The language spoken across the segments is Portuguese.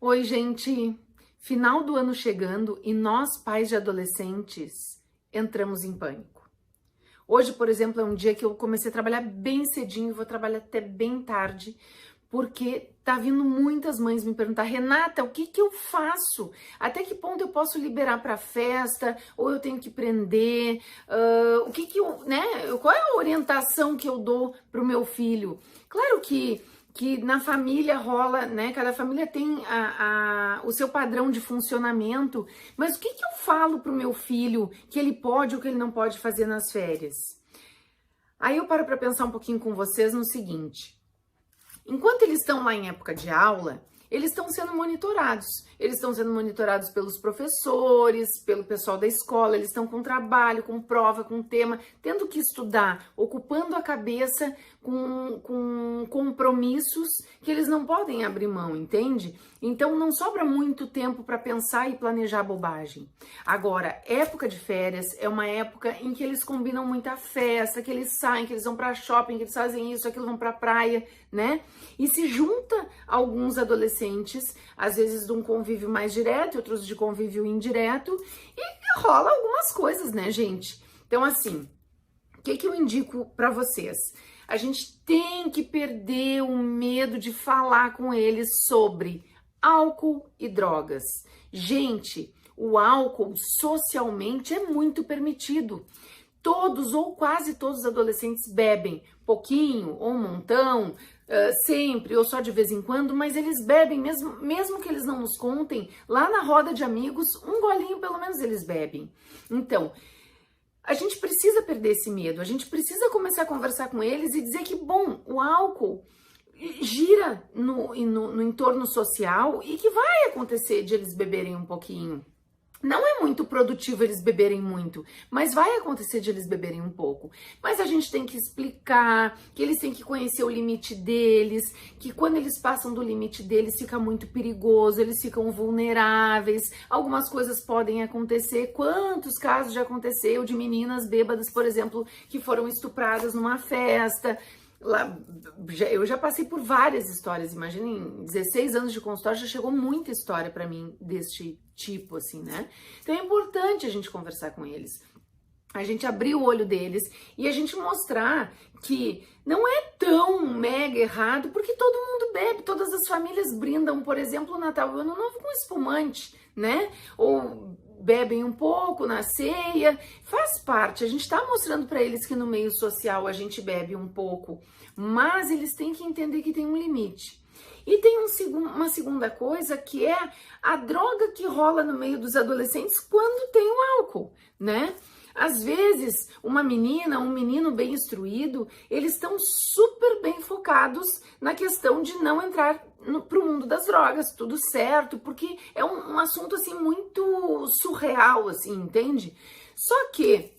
Oi, gente! Final do ano chegando e nós, pais de adolescentes, entramos em pânico. Hoje, por exemplo, é um dia que eu comecei a trabalhar bem cedinho, vou trabalhar até bem tarde, porque tá vindo muitas mães me perguntar: Renata, o que que eu faço? Até que ponto eu posso liberar para festa? Ou eu tenho que prender? O que que eu, né? Qual é a orientação que eu dou pro meu filho? Claro que na família rola, né? Cada família tem o seu padrão de funcionamento, mas o que que eu falo pro meu filho que ele pode ou que ele não pode fazer nas férias? Aí eu paro para pensar um pouquinho com vocês no seguinte: enquanto eles estão lá em época de aula, eles estão sendo monitorados. Eles estão sendo monitorados pelos professores, pelo pessoal da escola, eles estão com trabalho, com prova, com tema, tendo que estudar, ocupando a cabeça com compromissos que eles não podem abrir mão, entende? Então não sobra muito tempo para pensar e planejar bobagem. Agora, época de férias é uma época em que eles combinam muita festa, que eles saem, que eles vão para shopping, que eles fazem isso, aquilo, vão para praia, né? E se junta alguns adolescentes, às vezes de um convívio mais direto, outros de convívio indireto, e rola algumas coisas, né, gente? Então, assim, o que eu indico para vocês? A gente tem que perder o medo de falar com eles sobre álcool e drogas. Gente, o álcool socialmente é muito permitido. Todos ou quase todos os adolescentes bebem, pouquinho ou um montão, sempre ou só de vez em quando, mas eles bebem, mesmo que eles não nos contem, lá na roda de amigos, um golinho pelo menos eles bebem. Então, a gente precisa perder esse medo, a gente precisa começar a conversar com eles e dizer que, bom, o álcool gira no entorno social e que vai acontecer de eles beberem um pouquinho. Não é muito produtivo eles beberem muito, mas vai acontecer de eles beberem um pouco. Mas a gente tem que explicar que eles têm que conhecer o limite deles, que quando eles passam do limite deles fica muito perigoso, eles ficam vulneráveis, algumas coisas podem acontecer. Quantos casos já aconteceu de meninas bêbadas, por exemplo, que foram estupradas numa festa? Lá, eu já passei por várias histórias, imaginem, 16 anos de consultório, já chegou muita história para mim deste tipo, assim, né? Então é importante a gente conversar com eles, a gente abrir o olho deles e a gente mostrar que não é tão mega errado, porque todo mundo bebe, todas as famílias brindam, por exemplo, o Natal e o Ano Novo com espumante, né? Ou bebem um pouco na ceia, faz parte. A gente está mostrando para eles que no meio social a gente bebe um pouco, mas eles têm que entender que tem um limite. E tem uma segunda coisa, que é a droga que rola no meio dos adolescentes quando tem o álcool, né? Às vezes, uma menina, um menino bem instruído, eles estão super bem focados na questão de não entrar pro mundo das drogas, tudo certo, porque é um assunto, assim, muito surreal, assim, entende? Só que,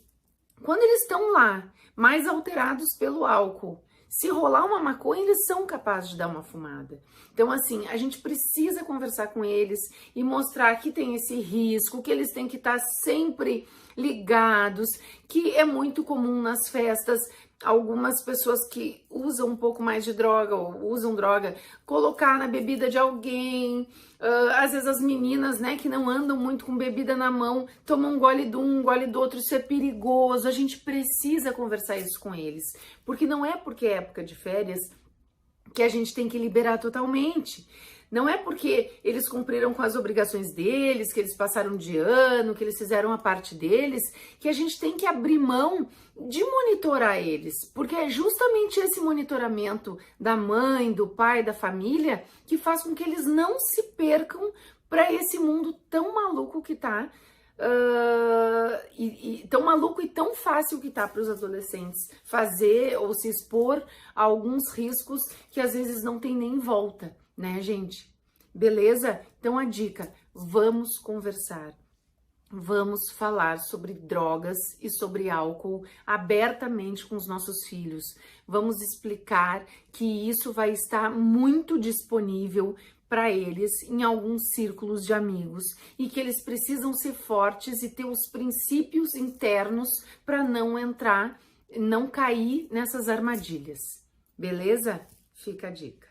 quando eles estão lá, mais alterados pelo álcool, se rolar uma maconha, eles são capazes de dar uma fumada. Então, assim, a gente precisa conversar com eles e mostrar que tem esse risco, que eles têm que estar sempre ligados, que é muito comum nas festas algumas pessoas que usam um pouco mais de droga ou usam droga, colocar na bebida de alguém. Às vezes as meninas, né, que não andam muito com bebida na mão, tomam um gole de um gole do outro, isso é perigoso. A gente precisa conversar isso com eles, porque não é porque é época de férias que a gente tem que liberar totalmente. Não é porque eles cumpriram com as obrigações deles, que eles passaram de ano, que eles fizeram a parte deles, que a gente tem que abrir mão de monitorar eles. Porque é justamente esse monitoramento da mãe, do pai, da família, que faz com que eles não se percam para esse mundo tão maluco que tá. Tão maluco e tão fácil que tá para os adolescentes fazer ou se expor a alguns riscos que às vezes não tem nem volta, né, gente? Beleza? Então a dica, vamos conversar, vamos falar sobre drogas e sobre álcool abertamente com os nossos filhos. Vamos explicar que isso vai estar muito disponível para eles em alguns círculos de amigos e que eles precisam ser fortes e ter os princípios internos para não entrar, não cair nessas armadilhas. Beleza? Fica a dica.